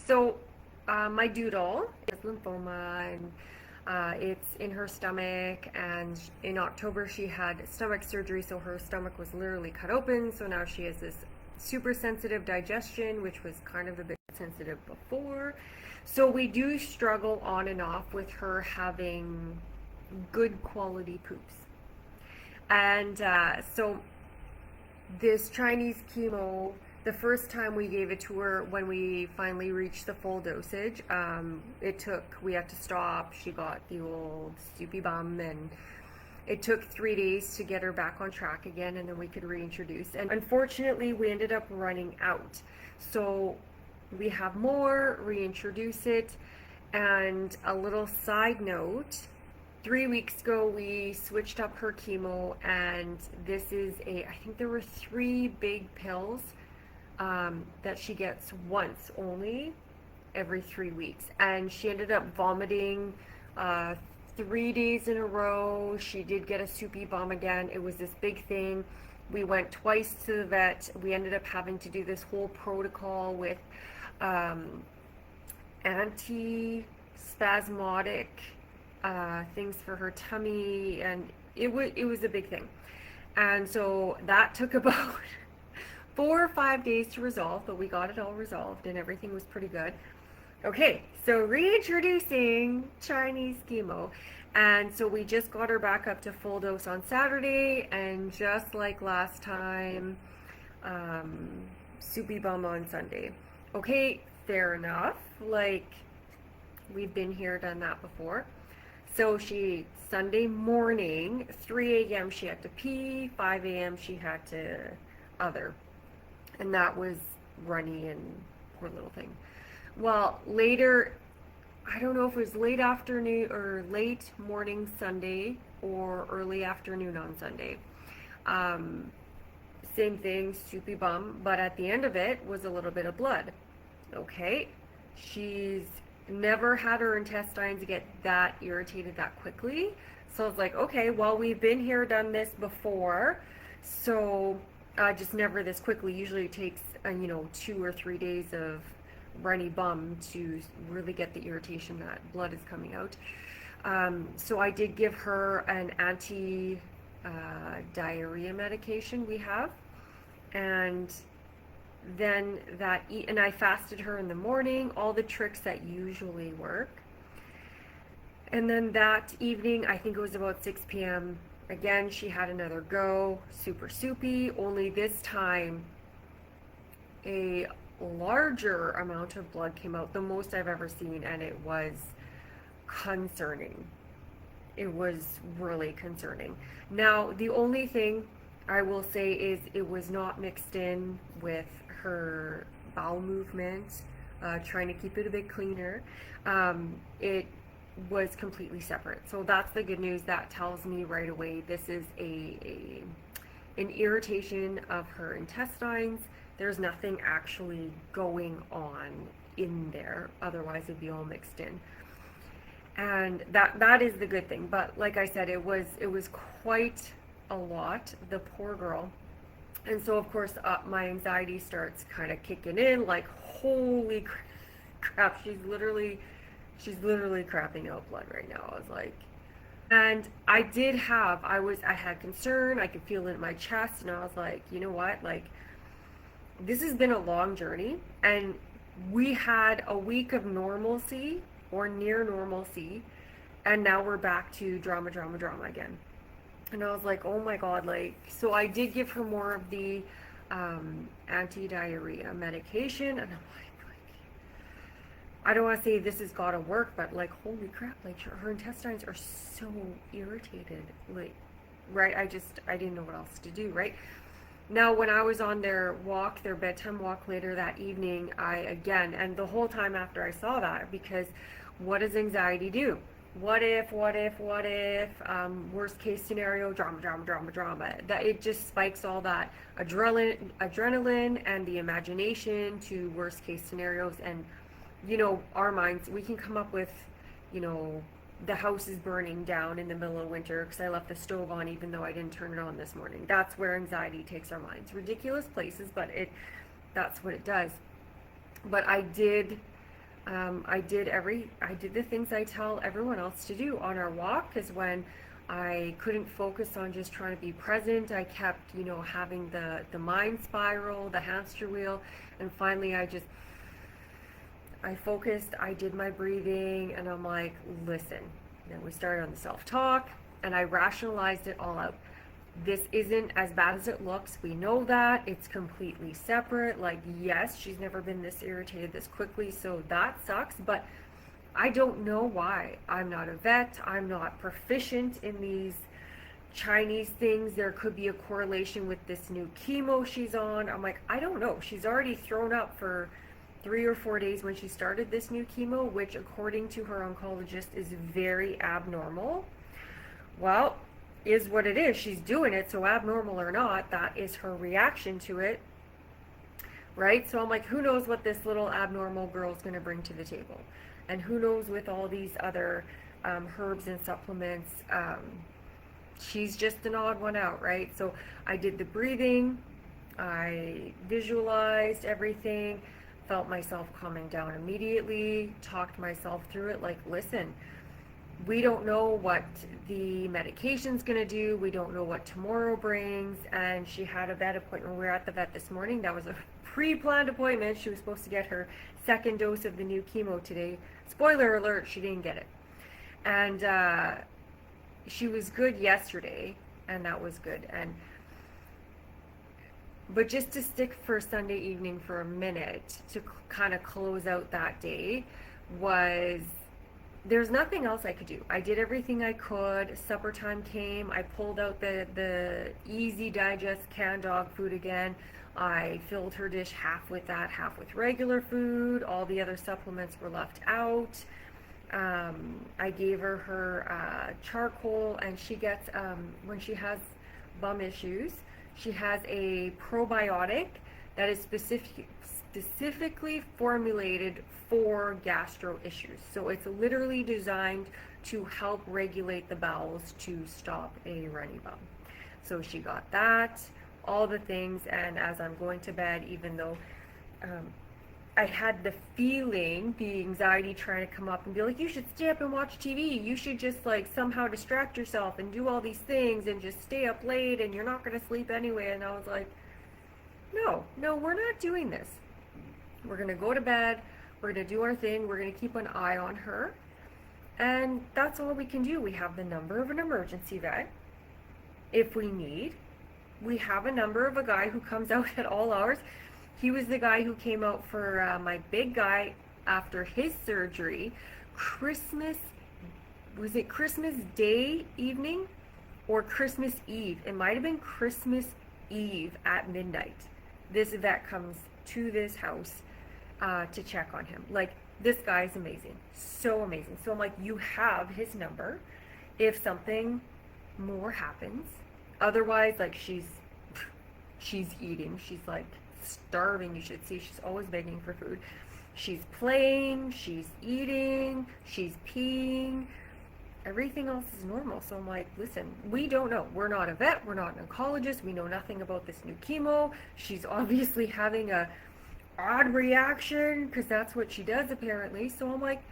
So, my doodle has lymphoma, and it's in her stomach. And in October, she had stomach surgery, so her stomach was literally cut open. So now she has this super sensitive digestion, which was kind of a bit sensitive before. So we do struggle on and off with her having good quality poops. And so this Chinese chemo, the first time we gave it to her, when we finally reached the full dosage, we had to stop. She got the old soupy bum, and it took 3 days to get her back on track again, and then we could reintroduce. And unfortunately, we ended up running out. So we have more, reintroduce it. And a little side note, 3 weeks ago we switched up her chemo, and I think there were 3 big pills that she gets once only every 3 weeks, and she ended up vomiting 3 days in a row. She did get a soupy bum again. It was this big thing. We went twice to the vet. We ended up having to do this whole protocol with anti-spasmodic things for her tummy, and it was a big thing. And so that took about 4 or 5 days to resolve, but we got it all resolved and everything was pretty good. Okay, so reintroducing Chinese chemo. And so we just got her back up to full dose on Saturday, and just like last time, soupy bum on Sunday. Okay, fair enough. Like, we've been here, done that before. So Sunday morning, 3 a.m. she had to pee, 5 a.m. she had to other. And that was runny and poor little thing. Well, later, I don't know if it was late afternoon or late morning Sunday or early afternoon on Sunday. Same thing, soupy bum, but at the end of it was a little bit of blood. Okay, she's never had her intestines get that irritated that quickly. So I was like, okay, well, we've been here, done this before, so just never this quickly. Usually it takes 2 or 3 days of runny bum to really get the irritation that blood is coming out. So I did give her an anti-diarrhea medication we have, and then and I fasted her in the morning, all the tricks that usually work. And then that evening, I think it was about 6 p.m., again, she had another go, super soupy, only this time a larger amount of blood came out, the most I've ever seen, and it was concerning. It was really concerning. Now, the only thing I will say is it was not mixed in with her bowel movement, trying to keep it a bit cleaner. It was completely separate. So that's the good news. That tells me right away this is an irritation of her intestines. There's nothing actually going on in there, otherwise it'd be all mixed in. And that is the good thing. But like I said, it was quite a lot, the poor girl. And so of course my anxiety starts kind of kicking in, like, holy crap, she's literally crapping out blood right now. I was like, and I had concern, I could feel it in my chest, and I was like, you know what, like, this has been a long journey, and we had a week of normalcy or near normalcy, and now we're back to drama again. And I was like, oh my God, like, so I did give her more of the anti-diarrhea medication, and I'm like, I don't want to say this has got to work, but like, holy crap, like, her intestines are so irritated, like, right? I didn't know what else to do, right? Now, when I was on their bedtime walk later that evening, and the whole time after I saw that, because what does anxiety do? What if, worst case scenario, drama. That it just spikes all that adrenaline and the imagination to worst case scenarios. And, our minds, we can come up with, the house is burning down in the middle of winter because I left the stove on even though I didn't turn it on this morning. That's where anxiety takes our minds. Ridiculous places, but that's what it does. But I did I did the things I tell everyone else to do on our walk, because when I couldn't focus on just trying to be present, I kept, having the mind spiral, the hamster wheel, and finally I focused, I did my breathing, and I'm like, listen. Then we started on the self-talk, and I rationalized it all out. This isn't as bad as it looks. We know that. It's completely separate. Like, yes, she's never been this irritated this quickly, so that sucks, but I don't know why. I'm not a vet. I'm not proficient in these Chinese things. There could be a correlation with this new chemo she's on. I'm like, I don't know. She's already thrown up for 3 or 4 days when she started this new chemo, which according to her oncologist is very abnormal. Well, is what it is. She's doing it, so abnormal or not, that is her reaction to it, right? So I'm like, who knows what this little abnormal girl's going to bring to the table, and who knows with all these other herbs and supplements. She's just an odd one out, right? So I did the breathing, I visualized everything, felt myself calming down immediately, talked myself through it, like, listen, we don't know what the medication's going to do. We don't know what tomorrow brings. And she had a vet appointment. We were at the vet this morning. That was a pre-planned appointment. She was supposed to get her second dose of the new chemo today. Spoiler alert, she didn't get it. And she was good yesterday, and that was good. But just to stick for Sunday evening for a minute to kind of close out that day was, there's nothing else I could do. I did everything I could. Supper time came. I pulled out the easy digest canned dog food again. I filled her dish half with that, half with regular food. All the other supplements were left out. I gave her charcoal, and she gets, when she has bum issues, she has a probiotic that is specifically formulated for gastro issues. So it's literally designed to help regulate the bowels to stop a runny bum. So she got that, all the things, and as I'm going to bed, even though I had the feeling, the anxiety trying to come up and be like, you should stay up and watch TV. You should just like somehow distract yourself and do all these things and just stay up late and you're not going to sleep anyway. And I was like, no, we're not doing this. We're going to go to bed. We're going to do our thing. We're going to keep an eye on her. And that's all we can do. We have the number of an emergency vet if we need. We have a number of a guy who comes out at all hours. He was the guy who came out for my big guy after his surgery. Was it Christmas Day evening or Christmas Eve? It might have been Christmas Eve at midnight. This vet comes to this house to check on him. Like, this guy's amazing. So amazing. So I'm like, you have his number if something more happens. Otherwise, like, she's eating. She's like starving. You should see, she's always begging for food. She's playing, she's eating, she's peeing. Everything else is normal. So I'm like, listen, we don't know. We're not a vet. We're not an oncologist. We know nothing about this new chemo. She's obviously having a odd reaction because that's what she does apparently. So I'm like,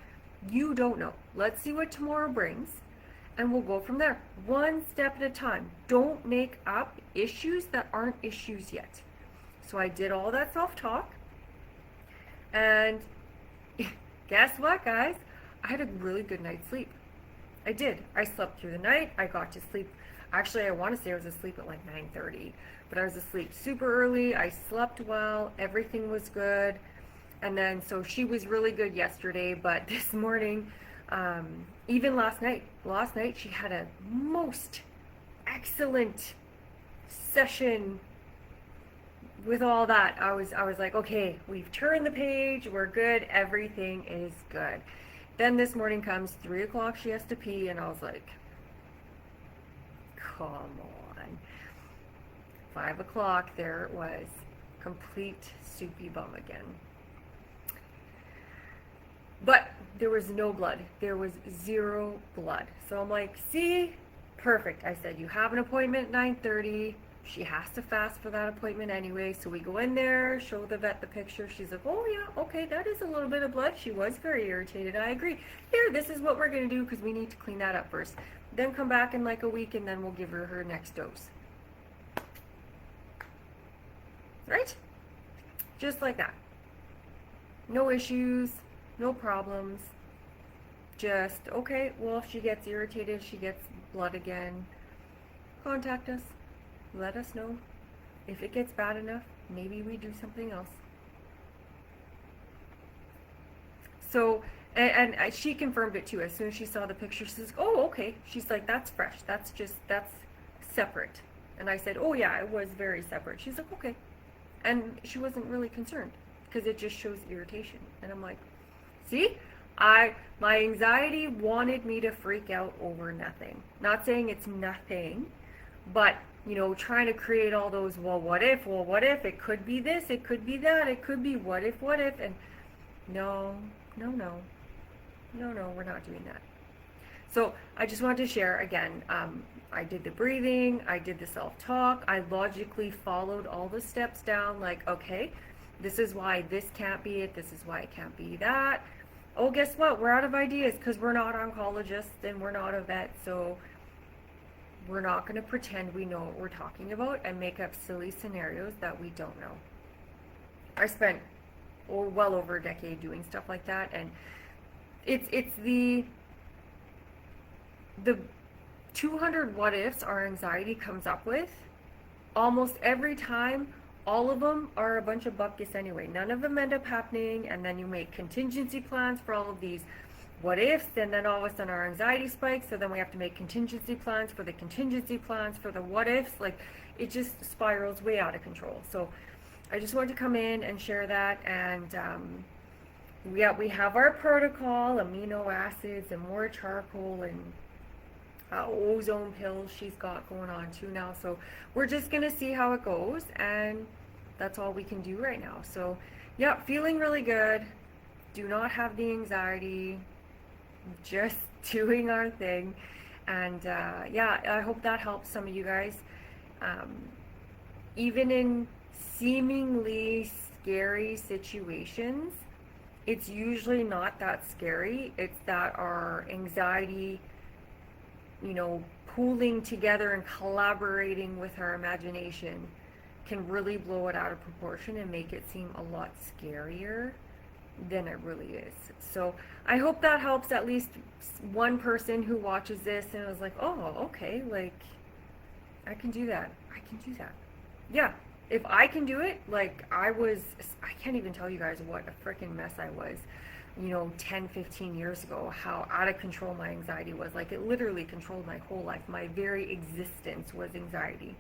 you don't know. Let's see what tomorrow brings and we'll go from there. One step at a time. Don't make up issues that aren't issues yet. So I did all that self-talk, and guess what, guys? I had a really good night's sleep. I did. I slept through the night. I got to sleep. Actually, I want to say I was asleep at like 9:30, but I was asleep super early. I slept well. Everything was good. And then, so she was really good yesterday, but this morning, even last night she had a most excellent session. With all that, I was like, okay, we've turned the page, we're good, everything is good. Then this morning comes 3 o'clock, she has to pee, and I was like, come on. 5 o'clock, there it was, complete soupy bum again. But there was no blood. There was 0 blood. So I'm like, see, perfect. I said, you have an appointment at 9:30. She has to fast for that appointment anyway. So we go in there, show the vet the picture. She's like, oh yeah, okay, that is a little bit of blood. She was very irritated. I agree. Here, this is what we're going to do because we need to clean that up first. Then come back in like a week and then we'll give her her next dose. Right? Just like that. No issues, no problems. Just, okay, well, if she gets irritated, she gets blood again, contact us. Let us know. If it gets bad enough, maybe we do something else. So, and she confirmed it too. As soon as she saw the picture, she says, oh, okay. She's like, that's fresh. That's separate. And I said, oh yeah, it was very separate. She's like, okay. And she wasn't really concerned because it just shows irritation. And I'm like, see, my anxiety wanted me to freak out over nothing. Not saying it's nothing, but you know, trying to create all those, well, what if, it could be this, it could be that, it could be what if, and no, we're not doing that. So I just wanted to share again, I did the breathing, I did the self-talk, I logically followed all the steps down, like, okay, this is why this can't be it, this is why it can't be that. Oh, guess what? We're out of ideas because we're not oncologists and we're not a vet, so we're not going to pretend we know what we're talking about and make up silly scenarios that we don't know. I spent well over a decade doing stuff like that, and it's the 200 what ifs our anxiety comes up with. Almost every time, all of them are a bunch of buckets anyway. None of them end up happening, and then you make contingency plans for all of these what ifs, and then all of a sudden our anxiety spikes, so then we have to make contingency plans for the contingency plans for the what ifs. Like, it just spirals way out of control. So I just wanted to come in and share that, and we have our protocol, amino acids and more charcoal and ozone pills she's got going on too now. So we're just gonna see how it goes, and that's all we can do right now. So yeah, feeling really good. Do not have the anxiety. Just doing our thing. And yeah, I hope that helps some of you guys. Even in seemingly scary situations, it's usually not that scary. It's that our anxiety, you know, pooling together and collaborating with our imagination can really blow it out of proportion and make it seem a lot scarier than it really is. So I hope that helps at least one person who watches this and was like, oh, okay, like, I can do that. Yeah, if I can do it, like, I can't even tell you guys what a freaking mess I was, you know, 10, 15 years ago, how out of control my anxiety was. Like, it literally controlled my whole life. My very existence was anxiety.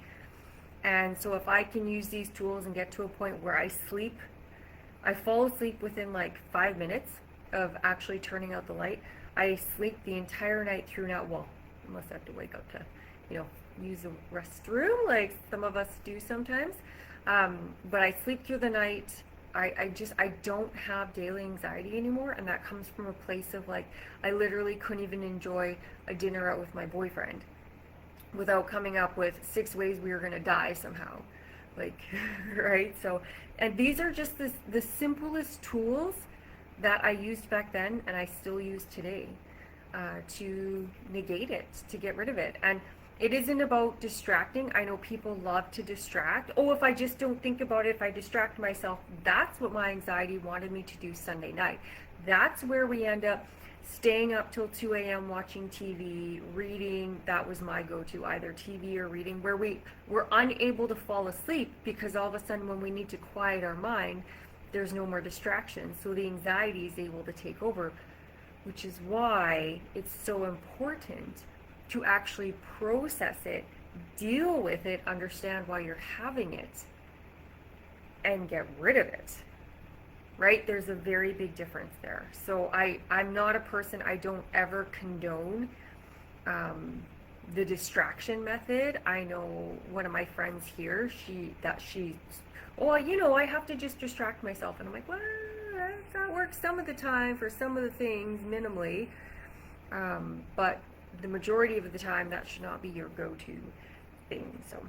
And so if I can use these tools and get to a point where I fall asleep within like 5 minutes of actually turning out the light. I sleep the entire night through now. Well, unless I have to wake up to, you know, use the restroom like some of us do sometimes. But I sleep through the night. I don't have daily anxiety anymore, and that comes from a place of like, I literally couldn't even enjoy a dinner out with my boyfriend without coming up with 6 ways we were gonna die somehow. Like, right? So, and these are just the simplest tools that I used back then and I still use today to negate it, to get rid of it. And it isn't about distracting. I know people love to distract. Oh, if I just don't think about it, if I distract myself, that's what my anxiety wanted me to do Sunday night. That's where we end up staying up till 2 a.m. watching TV, reading. That was my go-to, either TV or reading, where we're unable to fall asleep because all of a sudden when we need to quiet our mind, there's no more distractions. So the anxiety is able to take over, which is why it's so important to actually process it, deal with it, understand why you're having it, and get rid of it. Right? There's a very big difference there. So I'm not a person, I don't ever condone the distraction method. I know one of my friends here, oh, you know, I have to just distract myself. And I'm like, well, that works some of the time for some of the things, minimally. But the majority of the time, that should not be your go-to thing. So